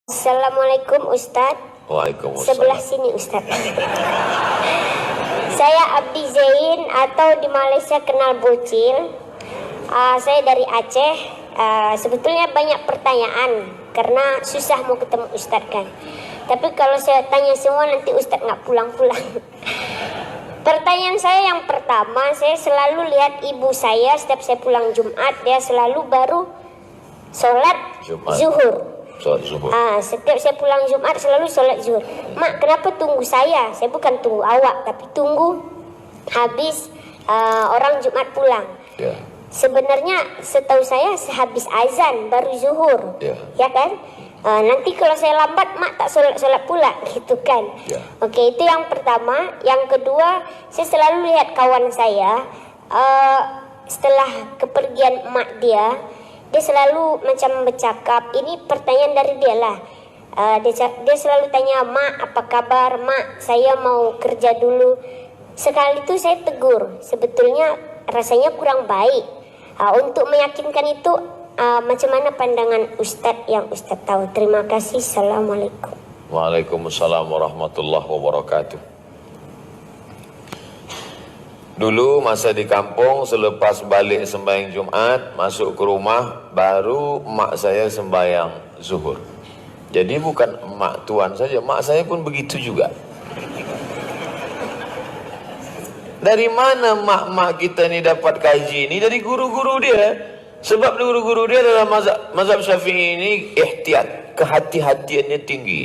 Assalamualaikum Ustadz. Waalaikumsalam. Sebelah sini Ustadz. Saya Abdi Zain atau di Malaysia kenal Bocil. Saya dari Aceh. Sebetulnya banyak pertanyaan karena susah mau ketemu Ustadz kan. Tapi kalau saya tanya semua nanti Ustadz nggak pulang-pulang. Pertanyaan saya yang pertama, saya selalu lihat ibu saya setiap saya pulang Jumat, dia selalu baru sholat zuhur. Setiap saya pulang Jumat selalu sholat zuhur. Mak, kenapa tunggu saya? Saya bukan tunggu awak, tapi tunggu habis orang Jumat pulang. Ya. Sebenarnya setahu saya sehabis azan baru zuhur, ya kan? Nanti kalau saya lambat, mak tak sholat pula, gitu kan? Ya. Oke, itu yang pertama. Yang kedua, saya selalu lihat kawan saya setelah kepergian emak dia selalu macam bercakap. Ini pertanyaan dari dia lah. Dia selalu tanya, mak apa kabar? Mak, saya mau kerja dulu. Sekali itu saya tegur. Sebetulnya rasanya kurang baik. Untuk meyakinkan itu, macam mana pandangan Ustadz yang Ustadz tahu? Terima kasih. Assalamualaikum. Waalaikumsalam warahmatullahi wabarakatuh. Dulu masa di kampung, selepas balik sembahyang Jumat, masuk ke rumah, baru mak saya sembahyang zuhur. Jadi bukan mak tuan saja, mak saya pun begitu juga. Dari mana mak-mak kita ni dapat kaji ni? Dari guru-guru dia. Sebab guru-guru dia dalam mazhab Syafi'i ini ihtiyat, kehati-hatiannya tinggi.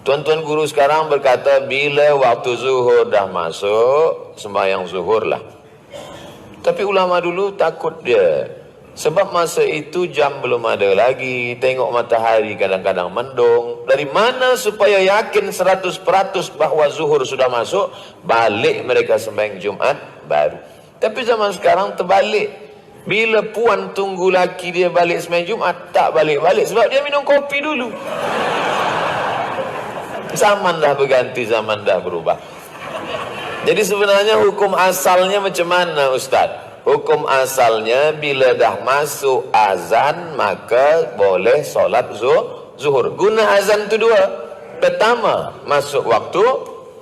Tuan-tuan guru sekarang berkata bila waktu zuhur dah masuk, sembahyang zuhur lah. Tapi ulama dulu takut dia. Sebab masa itu jam belum ada lagi, tengok matahari kadang-kadang mendung. Dari mana supaya yakin 100% bahawa zuhur sudah masuk, balik mereka sembahyang Jumat baru. Tapi zaman sekarang terbalik. Bila puan tunggu laki dia balik sembahyang Jumat, tak balik-balik sebab dia minum kopi dulu. Zaman dah berganti, zaman dah berubah. Jadi sebenarnya hukum asalnya macam mana Ustaz? Hukum asalnya bila dah masuk azan maka boleh solat zuhur. Guna azan itu dua. Pertama, masuk waktu.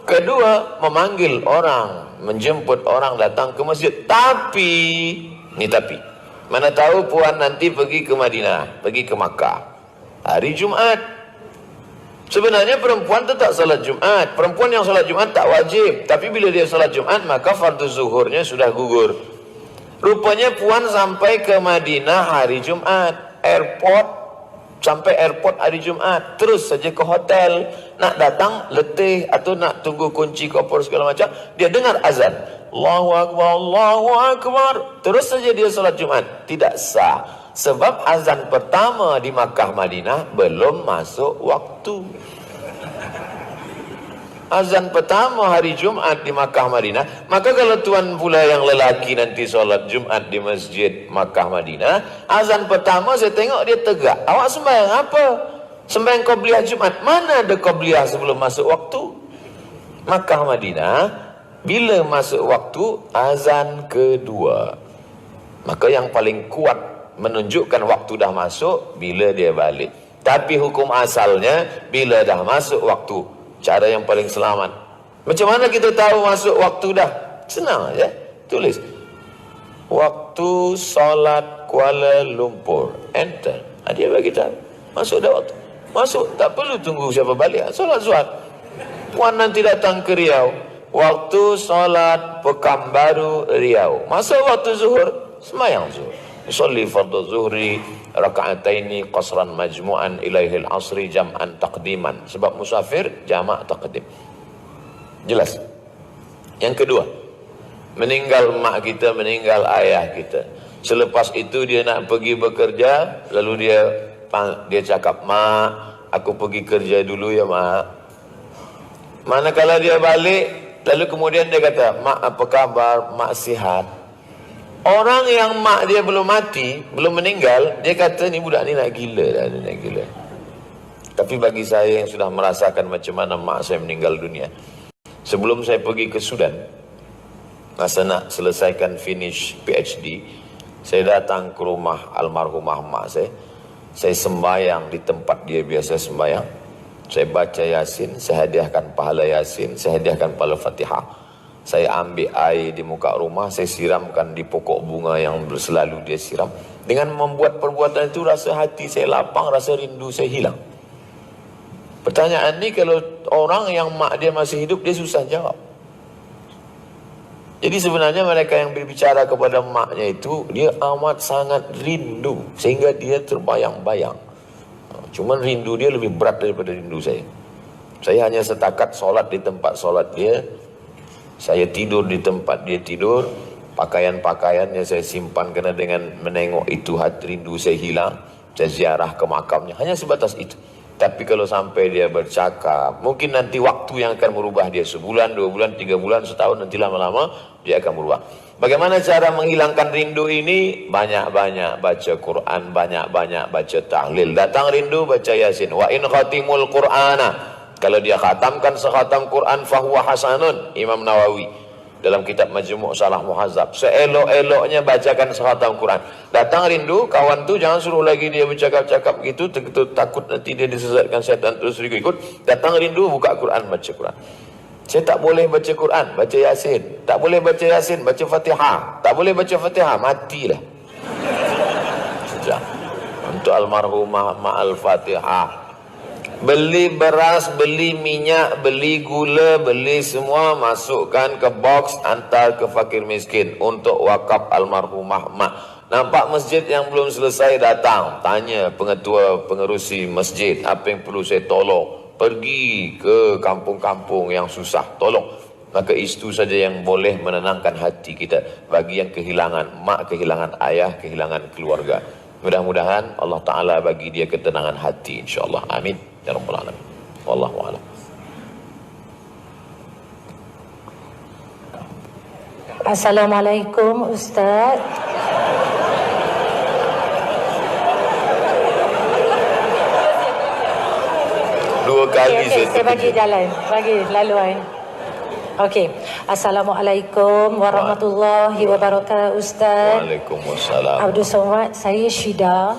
Kedua, memanggil orang, menjemput orang datang ke masjid. Tapi, mana tahu puan nanti pergi ke Madinah, pergi ke Makkah hari Jumat. Sebenarnya perempuan tu tak salat Jumat. Perempuan yang salat Jumat tak wajib. Tapi bila dia salat Jumat, maka fardu zuhurnya sudah gugur. Rupanya puan sampai ke Madinah hari Jumat. Sampai airport hari Jumat. Terus saja ke hotel. Nak datang letih atau nak tunggu kunci koper segala macam. Dia dengar azan. Allahu Akbar, Allahu Akbar. Terus saja dia salat Jumat. Tidak sah. Sebab azan pertama di Makkah Madinah belum masuk waktu. Azan pertama hari Jumat di Makkah Madinah. Maka kalau tuan pula yang lelaki nanti solat Jumat di masjid Makkah Madinah, azan pertama saya tengok dia tegak. Awak sembahyang apa? Sembahyang Qobliyah Jumat. Mana ada Qobliyah sebelum masuk waktu? Makkah Madinah, bila masuk waktu azan kedua. Maka yang paling kuat menunjukkan waktu dah masuk bila dia balik. Tapi hukum asalnya bila dah masuk waktu, cara yang paling selamat. Macam mana kita tahu masuk waktu dah? Senang aja, tulis waktu solat Kuala Lumpur, enter. Dia bagi tahu masuk dah waktu. Masuk, tak perlu tunggu siapa balik. Solat zuhur. Puan nanti datang ke Riau, waktu solat Pekanbaru Riau, masuk waktu zuhur, sembahyang zuhur. Usolli fardhu zuhri raka'ataini qasran majmu'an ilaihil asri jam'an taqdiman. Sebab musafir jamak taqdim. Jelas. Yang kedua, meninggal mak kita, meninggal ayah kita. Selepas itu dia nak pergi bekerja, lalu dia cakap, mak, aku pergi kerja dulu ya mak. Manakala dia balik, lalu kemudian dia kata, mak apa kabar, mak sihat. Orang yang mak dia belum mati, belum meninggal, dia kata ni budak ni nak gila dah, nak gila. Tapi bagi saya yang sudah merasakan macam mana mak saya meninggal dunia, sebelum saya pergi ke Sudan, masa nak selesaikan finish PhD, saya datang ke rumah almarhumah mak saya. Saya sembahyang di tempat dia biasa sembahyang. Saya baca Yasin, saya hadiahkan pahala Yasin, saya hadiahkan pahala Fatihah. Saya ambil air di muka rumah, saya siramkan di pokok bunga yang selalu dia siram. Dengan membuat perbuatan itu, rasa hati saya lapang, rasa rindu saya hilang. Pertanyaan ni kalau orang yang mak dia masih hidup, dia susah jawab. Jadi sebenarnya mereka yang berbicara kepada maknya itu, dia amat sangat rindu, sehingga dia terbayang-bayang. Cuman rindu dia lebih berat daripada rindu saya. Saya hanya setakat solat di tempat solat dia, saya tidur di tempat dia tidur, pakaian-pakaiannya saya simpan kerana dengan menengok itu hati rindu saya hilang. Saya ziarah ke makamnya, hanya sebatas itu. Tapi kalau sampai dia bercakap, mungkin nanti waktu yang akan merubah dia. Sebulan, 2 bulan, 3 bulan, setahun, nanti lama-lama dia akan berubah. Bagaimana cara menghilangkan rindu ini? Banyak-banyak baca Quran, banyak-banyak baca tahlil. Datang rindu, baca Yasin. Wa in khatimul Qur'ana, kalau dia khatamkan sekhatam Quran, fahuwa hasanun. Imam Nawawi dalam kitab Majmu' Salah Muhazzab, seelok-eloknya bacakan sekhatam Quran. Datang rindu, kawan tu jangan suruh lagi dia bercakap-cakap gitu, takut nanti dia disesatkan syaitan terus ikut. Datang rindu, buka Quran, baca Quran. Saya tak boleh baca Quran, baca Yasin. Tak boleh baca Yasin, baca Fatihah. Tak boleh baca Fatihah, matilah. Sejak untuk almarhumah ma'al Fatihah. Beli beras, beli minyak, beli gula, beli semua, masukkan ke box, antar ke fakir miskin untuk wakaf almarhumah mak. Nampak masjid yang belum selesai, datang tanya pengetua pengerusi masjid, apa yang perlu saya tolong. Pergi ke kampung-kampung yang susah, tolong. Maka itu saja yang boleh menenangkan hati kita. Bagi yang kehilangan mak, kehilangan ayah, kehilangan keluarga, mudah-mudahan Allah Ta'ala bagi dia ketenangan hati, insyaAllah. Amin ya Rabbal Alamin. Wallahu a'lam. Assalamualaikum Ustaz. Dua kali saya bagi jalan, bagi laluan. Okey. Assalamualaikum warahmatullahi wabarakatuh Ustaz. Waalaikumsalam. Abdul Somad, saya Syida.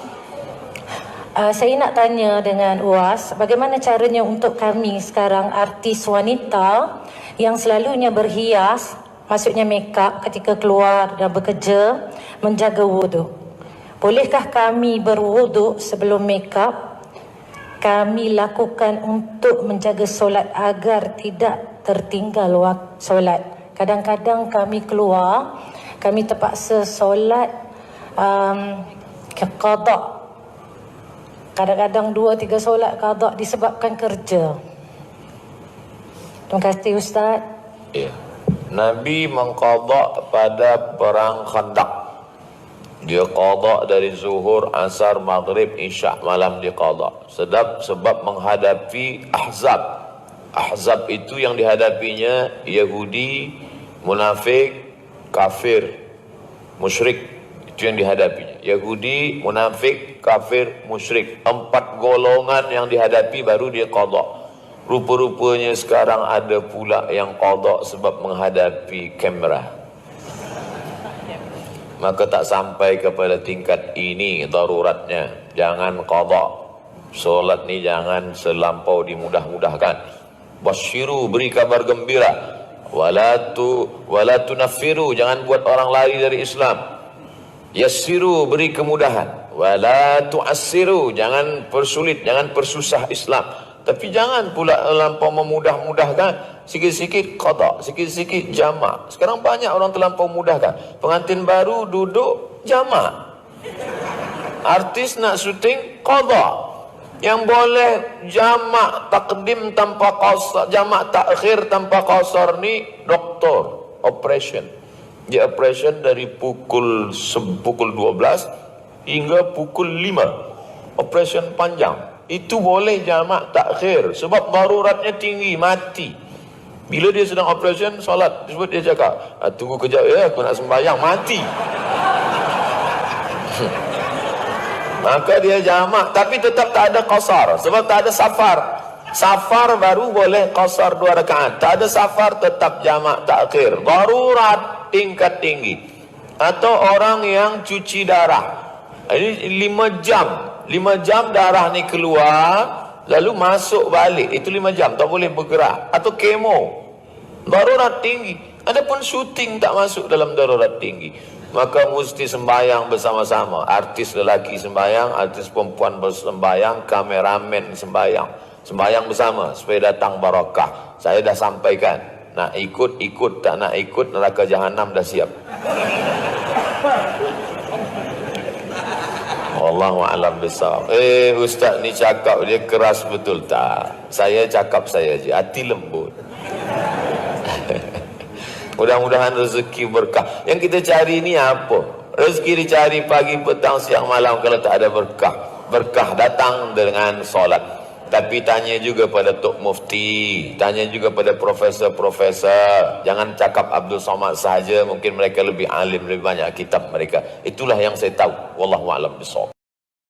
Saya nak tanya dengan UAS, bagaimana caranya untuk kami sekarang artis wanita yang selalunya berhias, maksudnya make up ketika keluar dan bekerja, menjaga wuduk. Bolehkah kami berwuduk sebelum make up? Kami lakukan untuk menjaga solat agar tidak tertinggal solat. Kadang-kadang kami keluar, kami terpaksa solat qada. Kadang-kadang 2-3 solat qada disebabkan kerja. Terima kasih Ustaz. Ya. Nabi mengqada pada perang Khandaq. Dia qada dari zuhur, asar, maghrib, isyak, malam dia qada. Sebab menghadapi Ahzab. Ahzab itu yang dihadapinya Yahudi, munafik, kafir, musyrik. Itu yang dihadapinya. Yahudi, munafik, kafir, musyrik. 4 golongan yang dihadapi baru dia qada. Rupa-rupanya sekarang ada pula yang qada sebab menghadapi kamera. Maka tak sampai kepada tingkat ini daruratnya. Jangan qada. Solat ni jangan selampau dimudah-mudahkan. Basyiru, beri kabar gembira. Wala tunaffiru, jangan buat orang lari dari Islam. Yassiru, beri kemudahan. Wala tu'assiru, jangan persulit, jangan persusah Islam. Tapi jangan pula terlampau memudah-mudahkan. Sikit-sikit qada, sikit-sikit jamak. Sekarang banyak orang terlampau mudahkan. Pengantin baru duduk jamak. Artis nak syuting qada. Yang boleh jamak takdim tanpa qasar, jamak takhir tanpa qasar ni doktor, operation. Dia operation dari pukul 12 hingga pukul 5. Operation panjang. Itu boleh jamak takhir sebab daruratnya tinggi, mati. Bila dia sedang operation solat, disebut dia cakap, tunggu kejap ya, aku nak sembahyang, mati. Maka dia jamak, tapi tetap tak ada qasar sebab tak ada safar. Safar baru boleh qasar 2 rakaat. Tak ada safar, tetap jamak takhir. Darurat tingkat tinggi. Atau orang yang cuci darah, ini 5 jam 5 jam darah ni keluar, lalu masuk balik. Itu 5 jam, tak boleh bergerak. Atau kemo, darurat tinggi. Adapun syuting tak masuk dalam darurat tinggi. Maka mesti sembahyang bersama-sama. Artis lelaki sembahyang, artis perempuan bersembahyang, kameramen sembahyang. Sembahyang bersama supaya datang barakah. Saya dah sampaikan. Nak ikut, ikut. Tak nak ikut, neraka jahanam dah siap. Wallahu a'lam bissawab. Ustaz ni cakap dia keras betul tak? Saya cakap saya je, hati lembut. Mudah-mudahan rezeki berkah. Yang kita cari ni apa? Rezeki dicari pagi, petang, siang, malam. Kalau tak ada berkah, berkah datang dengan solat. Tapi tanya juga pada Tok Mufti, tanya juga pada profesor-profesor. Jangan cakap Abdul Somad saja, mungkin mereka lebih alim, lebih banyak kitab mereka. Itulah yang saya tahu. Wallahu a'lam bishawab.